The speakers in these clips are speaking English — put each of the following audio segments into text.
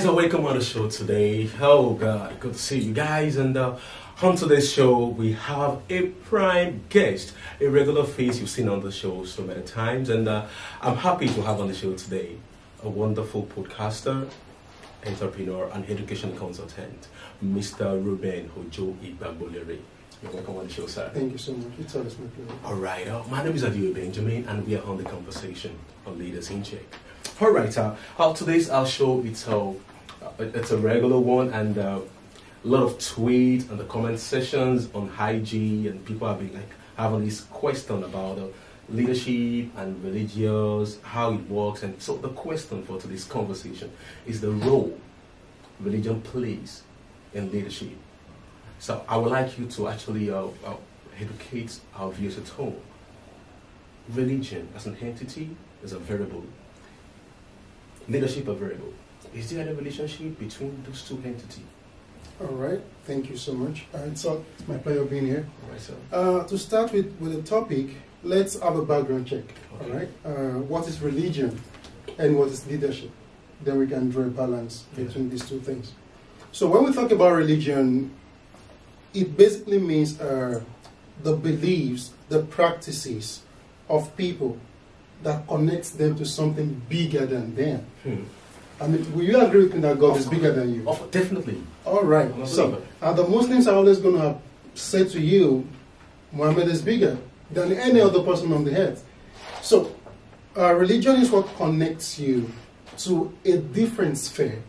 guys are welcome on the show today. Oh God, good to see you guys. And on today's show, we have a prime guest, a regular face you've seen on the show so many times. And I'm happy to have on the show today a wonderful podcaster, entrepreneur, and education consultant, Mr. Ruben Ojo Igbabolere. You're welcome on the show, sir. Thank you so much. It's always my pleasure. All right, my name is Adio Benjamin, and we are on the conversation on Leaders in Check. All right, today's our show, it's a regular one, and a lot of tweets and the comment sessions on IG, and people have been having this question about leadership and religious, how it works. And so the question for today's conversation is the role religion plays in leadership. So I would like you to actually educate our viewers at home. Religion as an entity is a variable. Leadership a variable. Is there any relationship between those two entities? All right. Thank you so much. It's my pleasure being here. All right, sir. To start with the topic, let's have a background check. Okay. All right. What is religion and what is leadership? Then we can draw a balance between these two things. So when we talk about religion, it basically means the beliefs, the practices of people that connects them to something bigger than them. I mean, will you agree with me that God is bigger than you? Oh, definitely. All right. So, the Muslims are always going to say to you, Muhammad is bigger than any other person on the earth. So, religion is what connects you to a different sphere,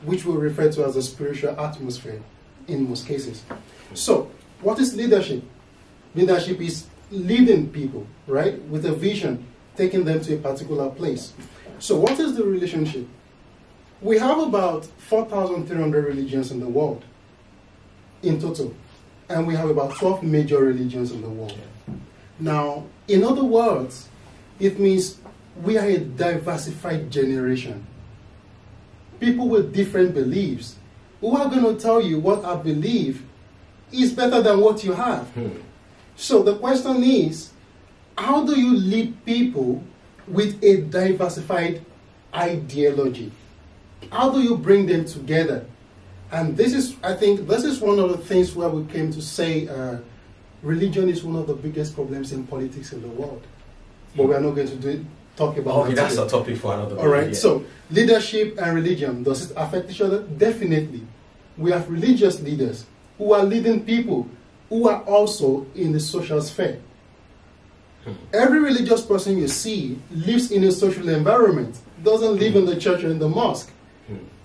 which we refer to as a spiritual atmosphere in most cases. So, what is leadership? Leadership is leading people, right, with a vision, taking them to a particular place. So, what is the relationship? We have about 4,300 religions in the world in total, and we have about 12 major religions in the world. Now, in other words, it means we are a diversified generation. People with different beliefs who are going to tell you what I believe is better than what you have. So the question is, how do you lead people with a diversified ideology? How do you bring them together? And this is, I think, this is one of the things where we came to say religion is one of the biggest problems in politics in the world. But we are not going to talk about that. Okay, that's a topic for another day. All right, so leadership and religion, does it affect each other? Definitely. We have religious leaders who are leading people who are also in the social sphere. Every religious person you see lives in a social environment, doesn't live in the church or in the mosque.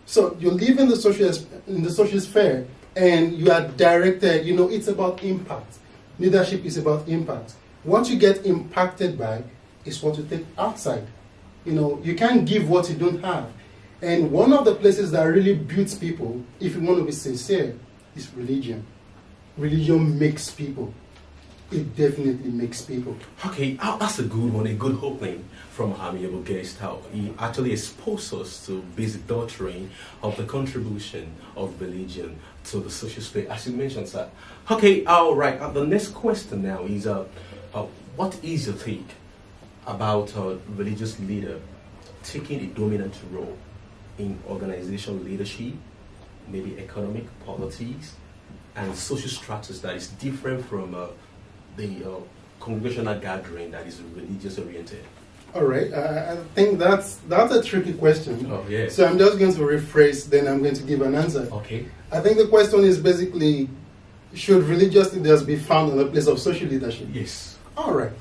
So you live in the social sphere, and you are directed, it's about impact. Leadership is about impact. What you get impacted by is what you take outside. You can't give what you don't have. And one of the places that really builds people, if you want to be sincere, is religion. Religion makes people. It definitely makes people. Okay, that's a good one, a good opening from our amiable guest. How he actually exposed us to basic doctrine of the contribution of religion to the social space, as you mentioned, sir. Okay, all right. The next question now is, what is your take about a religious leader taking a dominant role in organizational leadership, maybe economic, politics, and social structures that is different from the congregational gathering that is religious oriented? All right, I think that's a tricky question. Oh, yeah. So I'm just going to rephrase, then I'm going to give an answer. Okay. I think the question is basically, should religious leaders be found in the place of social leadership? Yes. All right.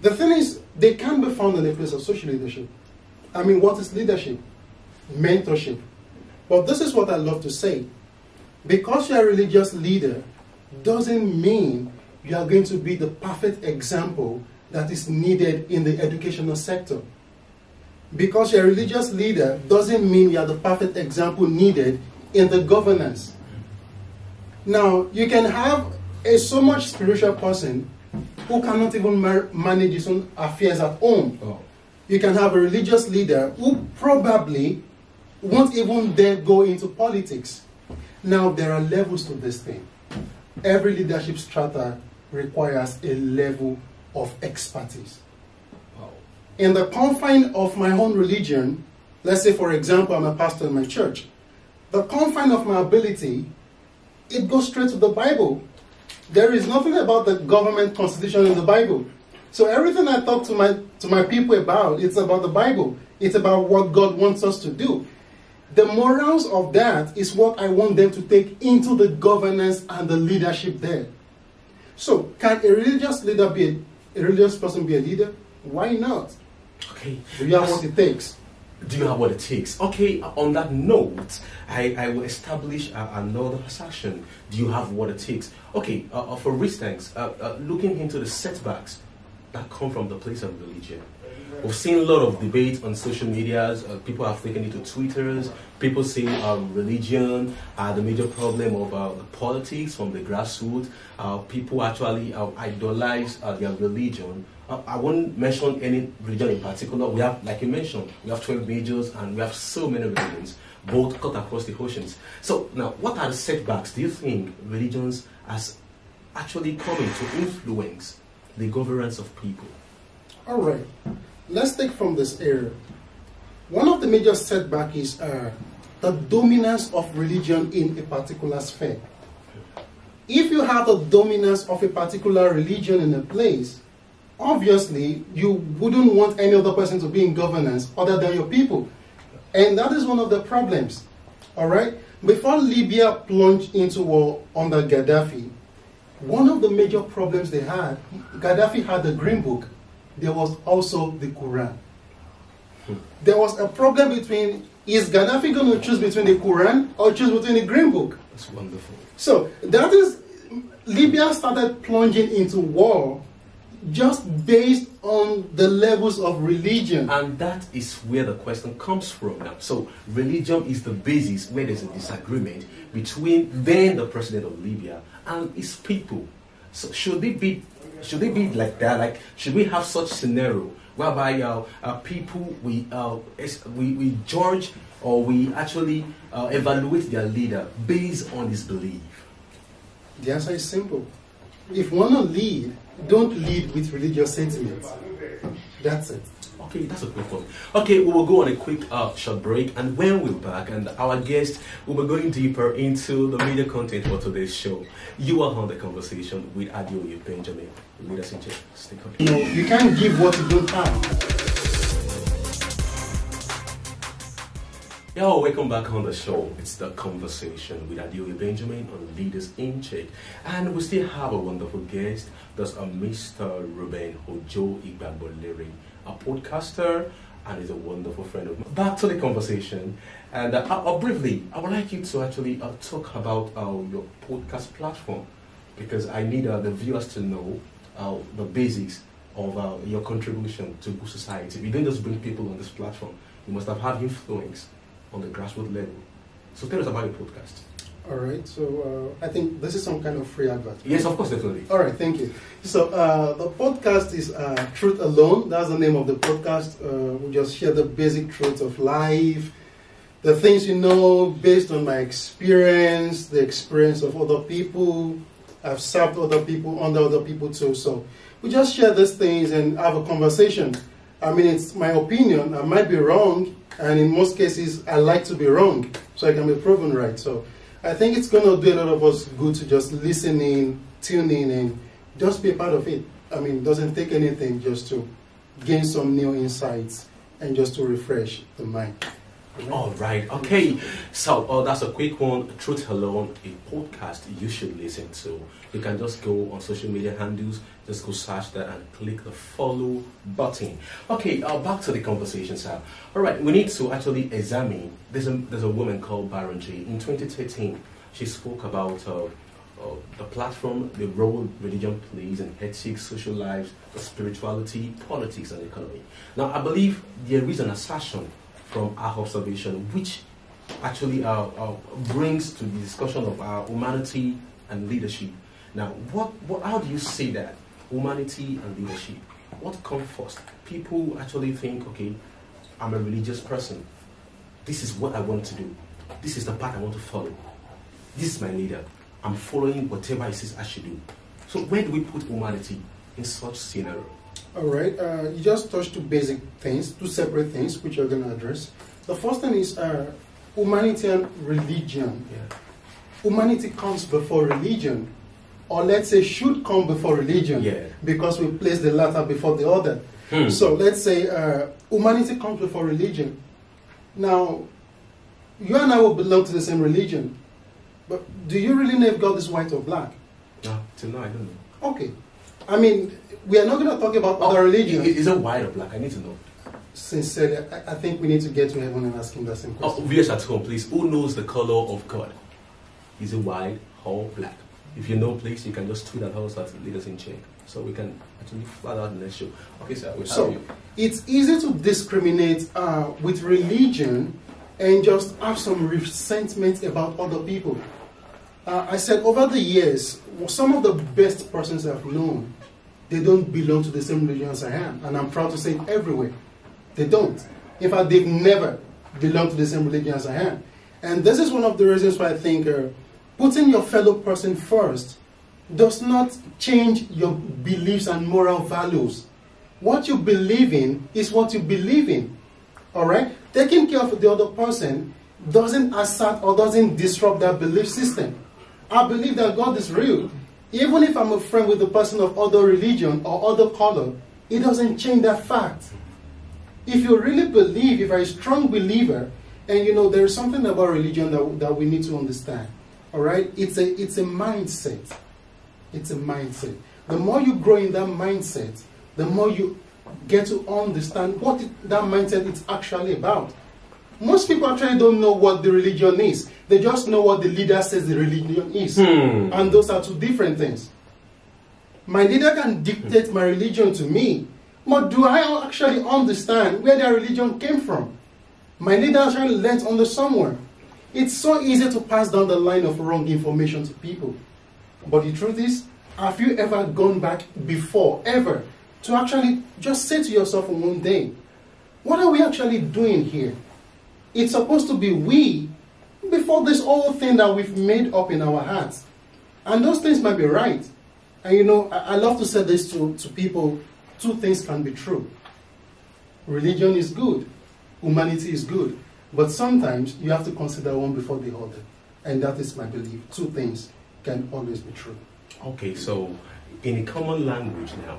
The thing is, they can be found in the place of social leadership. I mean, what is leadership? Mentorship. But this is what I love to say. Because you're a religious leader doesn't mean you are going to be the perfect example that is needed in the educational sector. Because you're a religious leader doesn't mean you are the perfect example needed in the governance. Now, you can have a so much spiritual person who cannot even manage his own affairs at home. Oh. You can have a religious leader who probably won't even dare go into politics. Now, there are levels to this thing. Every leadership strata requires a level of expertise. Wow. In the confine of my own religion, Let's say, for example, I'm a pastor in my church. The confine of my ability, it goes straight to the Bible. There is nothing about the government constitution in the Bible. So everything I talk to my people about, it's about the Bible. It's about what God wants us to do. The morals of that is what I want them to take into the governance and the leadership there. So, can a religious leader be a religious person be a leader? Why not? Okay. Do you have what it takes? Do you have what it takes? Okay, on that note, I will establish another assertion. Do you have what it takes? Okay, for instance, looking into the setbacks that come from the place of religion. We've seen a lot of debate on social medias. People have taken it to Twitters. People say religion are the major problem of the politics from the grassroots. People actually idolize their religion. I won't mention any religion in particular. We have, like you mentioned, we have 12 majors and we have so many religions, both cut across the oceans. So now, what are the setbacks do you think religions has actually coming to influence the governance of people? All right. Let's take from this area. One of the major setbacks is the dominance of religion in a particular sphere. If you have the dominance of a particular religion in a place, obviously you wouldn't want any other person to be in governance other than your people. And that is one of the problems. All right? Before Libya plunged into war under Gaddafi, one of the major problems they had, Gaddafi had the Green Book. There was also the Quran. There was a problem between, is Gaddafi going to choose between the Quran or choose between the Green Book? That's wonderful. So that is, Libya started plunging into war just based on the levels of religion. And that is where the question comes from now. So religion is the basis where there's a disagreement between then the president of Libya and his people. So should it be like that? Like, should we have such scenario whereby people we judge or we actually evaluate their leader based on his belief? The answer is simple. If you want to lead, don't lead with religious sentiments. That's it. Okay, that's a quick one. Okay, we will go on a quick short break, and when we're back, and our guest will be going deeper into the media content for today's show. You are on the conversation with Adeoye Benjamin. Leaders in check. Stick on. No, you can't give what you don't have. Yo, welcome back on the show. It's the conversation with Adeoye Benjamin on Leaders in Check, and we still have a wonderful guest. That's Mr. Ruben Ojo Igbaboleri, a podcaster, and is a wonderful friend of mine. Back to the conversation, and briefly, I would like you to actually talk about your podcast platform, because I need the viewers to know the basics of your contribution to good society. You don't just bring people on this platform. You must have had influence on the grassroots level. So tell us about your podcast. All right, so I think this is some kind of free advert. Yes, of course, definitely. All right, thank you. So the podcast is Truth Alone. That's the name of the podcast. We just share the basic truths of life, the things you know based on my experience, the experience of other people. I've served other people, under other people too. So we just share these things and have a conversation. I mean, it's my opinion. I might be wrong, and in most cases, I like to be wrong, so I can be proven right. So I think it's going to do a lot of us good to just listen in, tune in, and just be a part of it. I mean, it doesn't take anything just to gain some new insights and just to refresh the mind. All right, okay. So that's a quick one. Truth Alone, a podcast you should listen to. You can just go on social media handles, just go search that and click the follow button. Okay, back to the conversation, sir. All right, we need to actually examine. There's a woman called Baron J. In 2013, she spoke about the platform, the role religion plays in ethics, social lives, spirituality, politics, and economy. Now, I believe there is an assertion from our observation, which actually brings to the discussion of humanity and leadership. Now, how do you say that? Humanity and leadership. What comes first? People actually think, okay, I'm a religious person. This is what I want to do. This is the path I want to follow. This is my leader. I'm following whatever he says I should do. So where do we put humanity in such scenario? All right, you just touched two basic things, two separate things, which you're going to address. The first thing is humanity and religion. Yeah. Humanity comes before religion, or let's say should come before religion, because we place the latter before the other. So let's say humanity comes before religion. Now, you and I will belong to the same religion, but do you really know if God is white or black? No, till now I don't know. Okay. I mean, we are not going to talk about other religions. Is it white or black? I need to know. Sincerely, I think we need to get to heaven and ask him that same question. Viewers at home, please, who knows the color of God? Is it white or black? If you know, please, you can just tweet at us at Leaders in Check, so we can actually find out the next show. Okay, sir, we'll have you. It's easy to discriminate with religion and just have some resentment about other people. I said over the years, some of the best persons I've known, they don't belong to the same religion as I am, and I'm proud to say it everywhere. They don't. In fact, they've never belonged to the same religion as I am. And this is one of the reasons why I think putting your fellow person first does not change your beliefs and moral values. What you believe in is what you believe in. All right? Taking care of the other person doesn't assert or doesn't disrupt that belief system. I believe that God is real. Even if I'm a friend with a person of other religion or other color, it doesn't change that fact. If you really believe, if you're a strong believer, and you know, there's something about religion that we need to understand. All right? It's a mindset. It's a mindset. The more you grow in that mindset, the more you get to understand what that mindset is actually about. Most people actually don't know what the religion is. They just know what the leader says the religion is. And those are two different things. My leader can dictate my religion to me, but do I actually understand where their religion came from? My leader actually learned under somewhere. It's so easy to pass down the line of wrong information to people. But the truth is, have you ever gone back before, ever, to actually just say to yourself in one day, what are we actually doing here? It's supposed to be we before this whole thing that we've made up in our hearts. And those things might be right. And you know, I love to say this to people, two things can be true. Religion is good. Humanity is good. But sometimes you have to consider one before the other. And that is my belief. Two things can always be true. Okay, so in a common language now,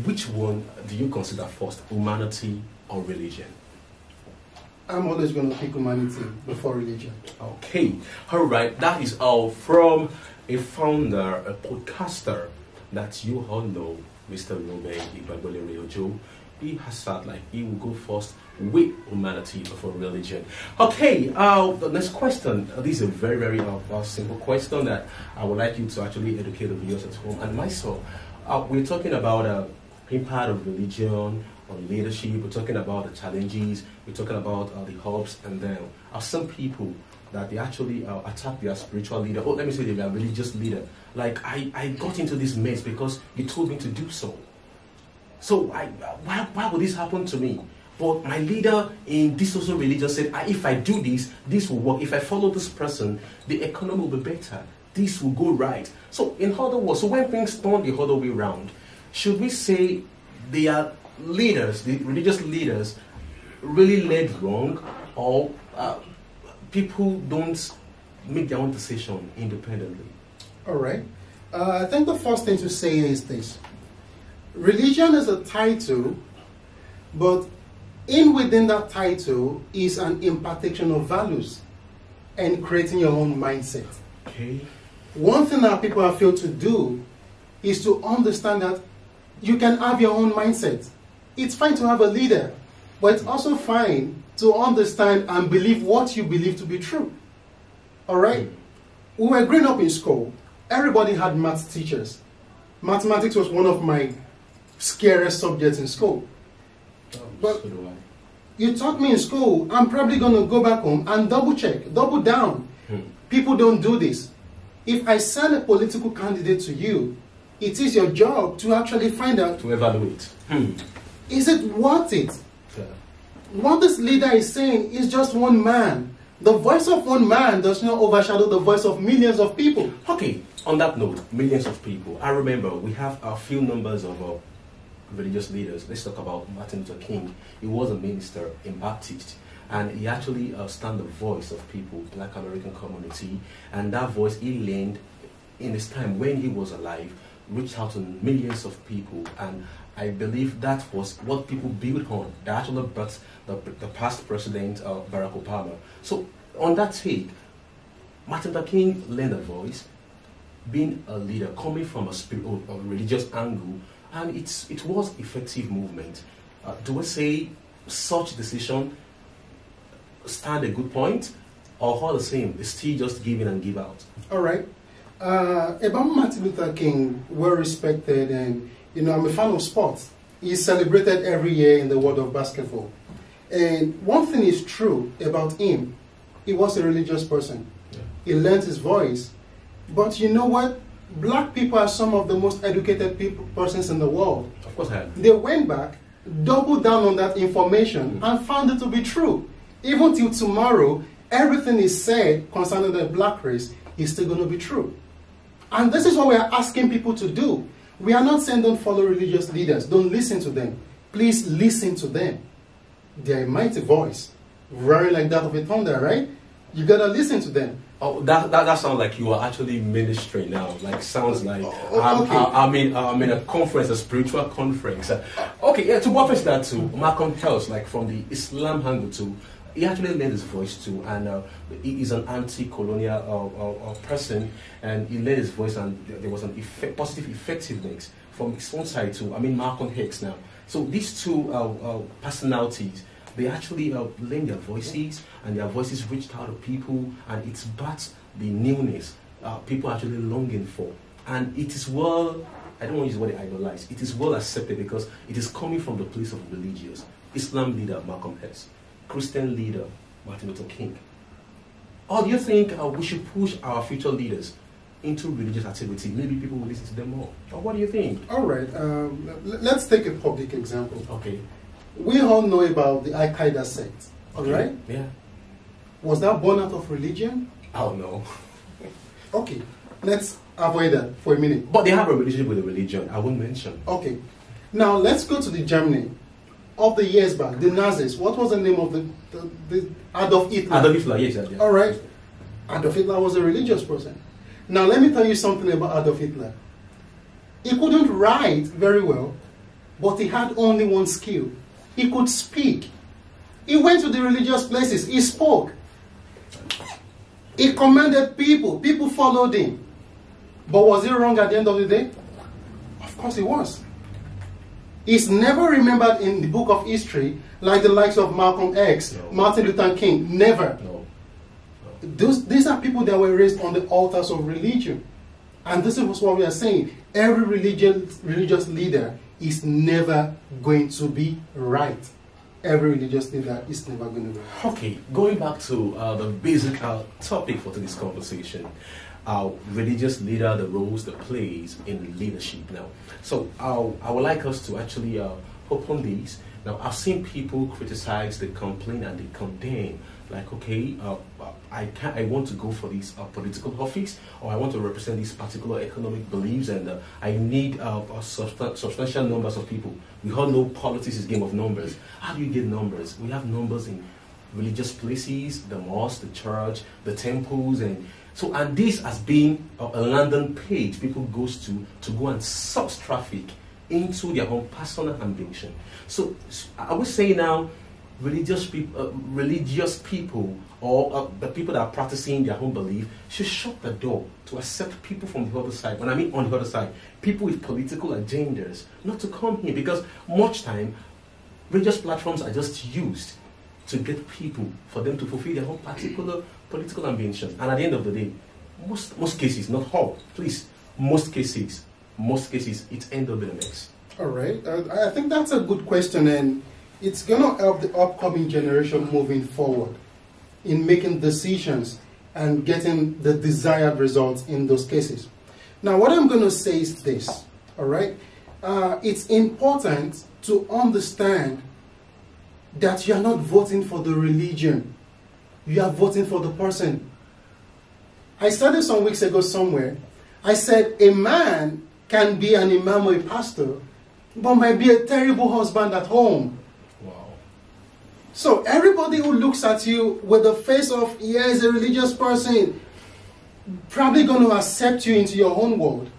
which one do you consider first, humanity or religion? I'm always going to pick humanity before religion. Okay, all right. That is all from a founder, a podcaster that you all know, Mr. Ruben Igbagbole-Ojo. He has said like he will go first with humanity before religion. Okay, the next question. This is a very, very simple question that I would like you to actually educate the viewers at home and myself. We're talking about impact of religion on leadership. We're talking about the challenges. We're talking about the hopes, and then some people that they actually attack their spiritual leader. Oh, let me say they are religious leader. Like I got into this mess because you told me to do so. So why would this happen to me? But my leader in this social religion said, if I do this, this will work. If I follow this person, the economy will be better. This will go right. So in other words, so when things turn the other way around, should we say they are leaders, the religious leaders, really led wrong, or people don't make their own decision independently? All right. I think the first thing to say is this. Religion is a title, but within that title is an impartation of values and creating your own mindset. Okay. One thing that people have failed to do is to understand that you can have your own mindset. It's fine to have a leader, but it's also fine to understand and believe what you believe to be true. All right? We were growing up in school. Everybody had math teachers. Mathematics was one of my scariest subjects in school. But so do I. You taught me in school, I'm probably going to go back home and double check, double down. People don't do this. If I send a political candidate to you, it is your job to actually find out. To evaluate. Is it worth it? Yeah. What this leader is saying is just one man. The voice of one man does not overshadow the voice of millions of people. Okay, on that note, millions of people. I remember we have a few numbers of religious leaders. Let's talk about Martin Luther King. He was a minister in Baptist, and he actually stand the voice of people, Black American community, and that voice he learned in his time when he was alive, reached out to millions of people, and I believe that was what people built on. That actually brought the past president, Barack Obama. So on that take, Martin Luther King lent a voice, being a leader, coming from a spiritual or religious angle, and it was effective movement. Do I say such decision stand a good point, or all the same, it's still just give in and give out? All right. About Martin Luther King, well respected, and I'm a fan of sports. He's celebrated every year in the world of basketball. And one thing is true about him, he was a religious person. Yeah. He learned his voice. But you know what? Black people are some of the most educated persons in the world. Of course I have. They went back, doubled down on that information, and found it to be true. Even till tomorrow, everything is said concerning the black race is still going to be true. And this is what we are asking people to do. We are not saying don't follow religious leaders, don't listen to them. Please listen to them. They are a mighty voice, roaring like that of a thunder, right? You gotta listen to them. Oh, that sounds like you are actually ministering now. Like sounds like okay. I'm in a conference, a spiritual conference. Okay, yeah. To buttress that too, Malcolm X, like from the Islam angle too, he actually lent his voice too, and he is an anti-colonial person, and he lent his voice, and there was an positive effectiveness from his own side too. I mean Malcolm X now. So these two personalities, they actually lend their voices, and their voices reached out to people, and it's but the newness people are actually longing for. And it is well, I don't want to use the word idolize, it is well accepted because it is coming from the place of religious. Islam leader Malcolm X, Christian leader Martin Luther King. Or do you think we should push our future leaders into religious activity? Maybe people will listen to them more. Or what do you think? All right, let's take a public example. Okay. We all know about the Al-Qaeda sect, all right? Yeah. Was that born out of religion? Oh, no. Okay, let's avoid that for a minute. But they have a relationship with the religion, I won't mention. Okay, now let's go to the Germany of the years back, the Nazis. What was the name of the Adolf Hitler? Adolf Hitler, yes. Yeah. All right, Adolf Hitler was a religious person. Now let me tell you something about Adolf Hitler. He couldn't write very well, but he had only one skill. He could speak. He went to the religious places. He spoke. He commanded people. People followed him. But was he wrong at the end of the day? Of course he was. He's never remembered in the book of history like the likes of Malcolm X, no. Martin Luther King. Never. No. These are people that were raised on the altars of religion. And this is what we are saying. Every religious leader is never going to be right. Every religious leader is never going to be right. Okay, going back to the basic topic for today's conversation, religious leader, the roles they plays in leadership now. So I would like us to actually open these. Now, I've seen people criticize, they complain, and they condemn. Like, okay, I want to go for this political office, or I want to represent these particular economic beliefs, and I need substantial numbers of people. We all know politics is a game of numbers. How do you get numbers? We have numbers in religious places, the mosque, the church, the temples, and this has been a landing page people goes to go and source traffic into their own personal ambition. So I would say now, religious people, or the people that are practicing their own belief should shut the door to accept people from the other side. When I mean on the other side, people with political agendas, not to come here, because much time religious platforms are just used to get people for them to fulfill their own particular political ambitions. And at the end of the day, most cases, not all, please, most cases, it ends up in a mess. All right, I think that's a good question, and it's going to help the upcoming generation moving forward in making decisions and getting the desired results in those cases. Now, what I'm going to say is this, all right? It's important to understand that you are not voting for the religion. You are voting for the person. I started some weeks ago somewhere. I said a man can be an imam or a pastor but might be a terrible husband at home. Wow. So everybody who looks at you with the face of, yeah, he's a religious person, probably going to accept you into your own world.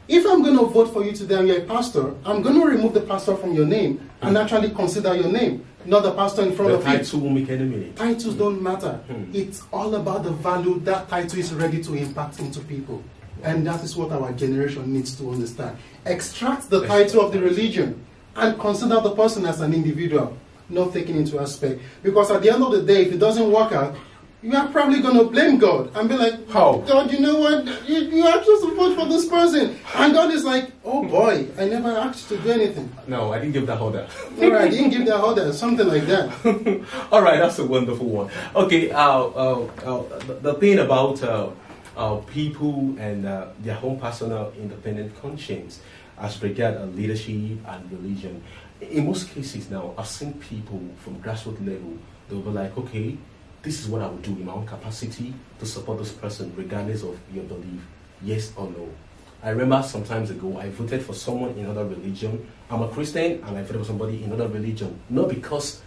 If I'm going to vote for you today and you're a pastor, I'm going to remove the pastor from your name and actually consider your name, not the pastor in front of you. The title will make any meaning. Titles don't matter. It's all about the value that title is ready to impact into people. And that is what our generation needs to understand. Extract the title of the religion and consider the person as an individual, not taken into aspect. Because at the end of the day, if it doesn't work out, you are probably going to blame God and be like, how? God, you know what? You asked us to vote for this person. And God is like, oh boy, I never asked you to do anything. No, I didn't give that order. All right, I didn't give that order, something like that. All right, that's a wonderful one. Okay, the thing about people and their own personal independent conscience as regard leadership and religion. In most cases now, I've seen people from grassroots level, they'll be like, okay, this is what I would do in my own capacity to support this person regardless of your belief, yes or no. I remember some times ago, I voted for someone in another religion. I'm a Christian and I voted for somebody in another religion, not because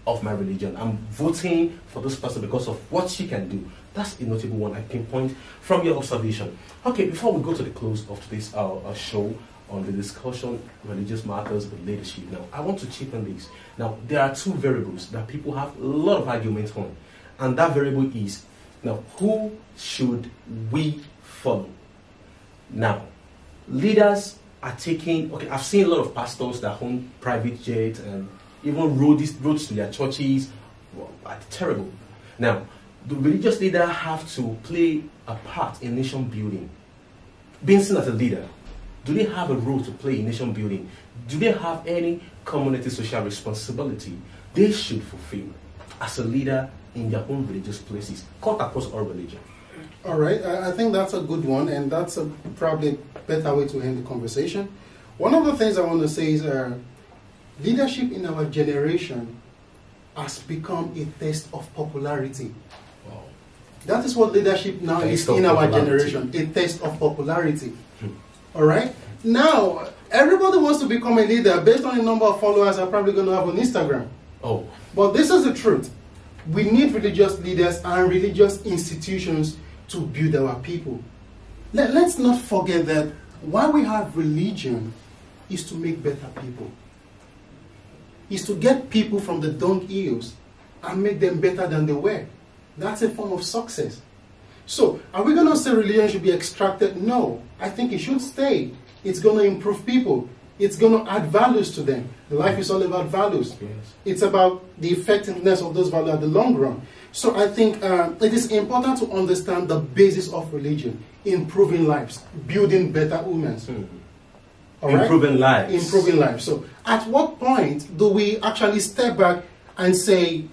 of my religion. I'm voting for this person because of what she can do. That's a notable one I pinpoint from your observation. Okay, before we go to the close of today's show on the discussion religious matters with leadership, now I want to chip on this. Now there are two variables that people have a lot of arguments on, and that variable is, now, who should we follow? Now, leaders are taking, okay, I've seen a lot of pastors that own private jets and even roads to their churches. Well, that's terrible. Now, the religious leader have to play a part in nation building. Being seen as a leader, do they have a role to play in nation building? Do they have any community social responsibility they should fulfill as a leader in their own religious places, cut across all religion? All right, I think that's a good one, and that's probably a better way to end the conversation. One of the things I want to say is leadership in our generation has become a test of popularity. Wow. That is what leadership now is in our generation, a test of popularity. All right? Now, everybody wants to become a leader based on the number of followers they're probably going to have on Instagram. Oh. But this is the truth. We need religious leaders and religious institutions to build our people. Let's not forget that why we have religion is to make better people. Is to get people from the dunghills and make them better than they were. That's a form of success. So, are we going to say religion should be extracted? No. I think it should stay. It's going to improve people. It's going to add values to them. Life is all about values. Yes. It's about the effectiveness of those values at the long run. So I think it is important to understand the basis of religion. Improving lives. Building better humans. All right? Improving lives. Improving lives. So at what point do we actually step back and say,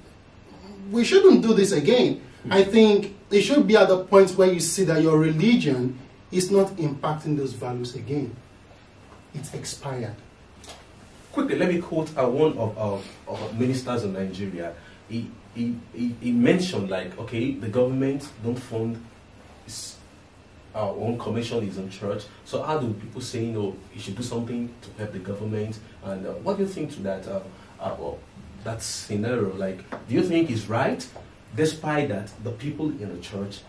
we shouldn't do this again? I think it should be at the point where you see that your religion is not impacting those values again. It's expired. Quickly, let me quote one of ministers in Nigeria. He mentioned, like, okay, the government don't fund our own commercialism church. So how do people say, you know, you should do something to help the government? And what do you think to that that scenario? Like, do you think it's right? Despite that, the people in the church,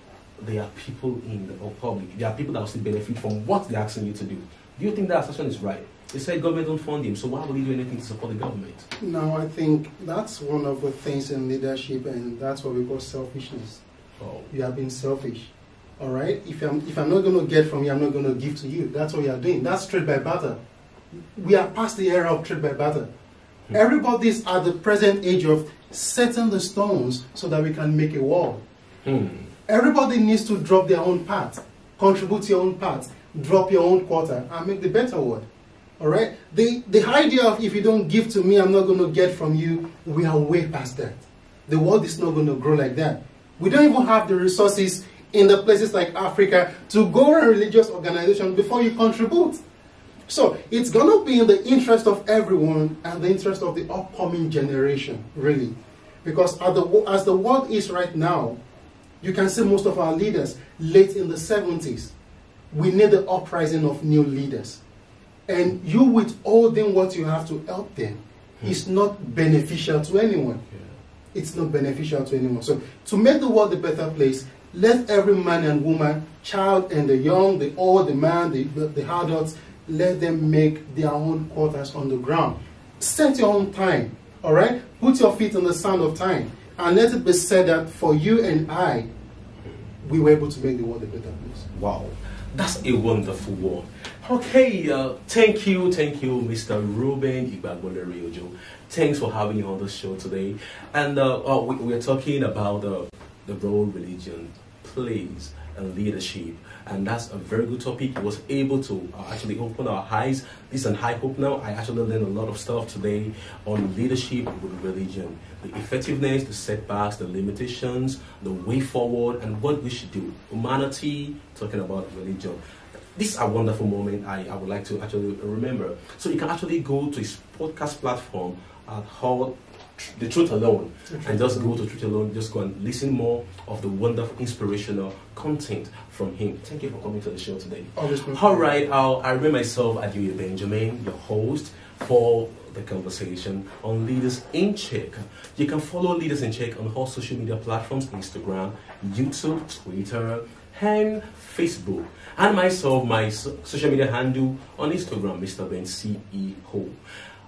they are people in the public. They are people that will still benefit from what they're asking you to do. Do you think that assertion is right? They say government don't fund him, so why would he do anything to support the government? No, I think that's one of the things in leadership, and that's what we call selfishness. Oh. You are being selfish. All right? If I'm not going to get from you, I'm not going to give to you. That's what you are doing. That's trade by barter. We are past the era of trade by barter. Everybody's at the present age of setting the stones so that we can make a wall. Everybody needs to drop their own part, contribute your own part, drop your own quarter, and make the better world. All right? The idea of if you don't give to me, I'm not going to get from you, we are way past that. The world is not going to grow like that. We don't even have the resources in the places like Africa to go around religious organizations before you contribute. So it's going to be in the interest of everyone and the interest of the upcoming generation, really. Because as the world is right now, you can see most of our leaders late in the 70s. We need the uprising of new leaders. and you withholding what you have to help them is not beneficial to anyone. Yeah. It's not beneficial to anyone. So to make the world a better place, let every man and woman, child and the young, the old, the man, the adults, let them make their own quarters on the ground. Set your own time, all right? Put your feet on the sand of time, and let it be said that for you and I, we were able to make the world a better place. Wow, that's a wonderful one. Okay, thank you, Mr. Ruben Igbagbole-Riojo. Thanks for having me on the show today. And we are talking about the role religion plays in leadership. And that's a very good topic. He was able to actually open our eyes. This is an eye opener. I actually learned a lot of stuff today on leadership with religion. The effectiveness, the setbacks, the limitations, the way forward, and what we should do. Humanity, talking about religion. This is a wonderful moment I would like to actually remember. So you can actually go to his podcast platform at The Truth Alone, and just go to Truth Alone, just go and listen more of the wonderful, inspirational content from him. Thank you for coming to the show today. All right, I remain myself, Adeoye Benjamin, your host for the conversation on Leaders in Check. You can follow Leaders in Check on all social media platforms, Instagram, YouTube, Twitter, and Facebook. And myself, my social media handle on Instagram, Mr. Ben CEO.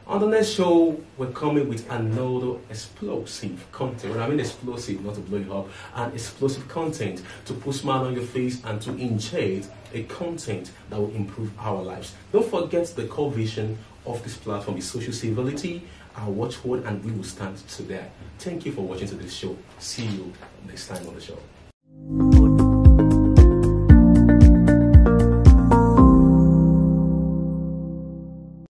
On the next show, we're coming with another explosive content. When I mean explosive, not to blow you up, and explosive content to put a smile on your face and to inject a content that will improve our lives. Don't forget the core vision of this platform is social civility, our watchword, and we will stand to that. Thank you for watching today's show. See you next time on the show.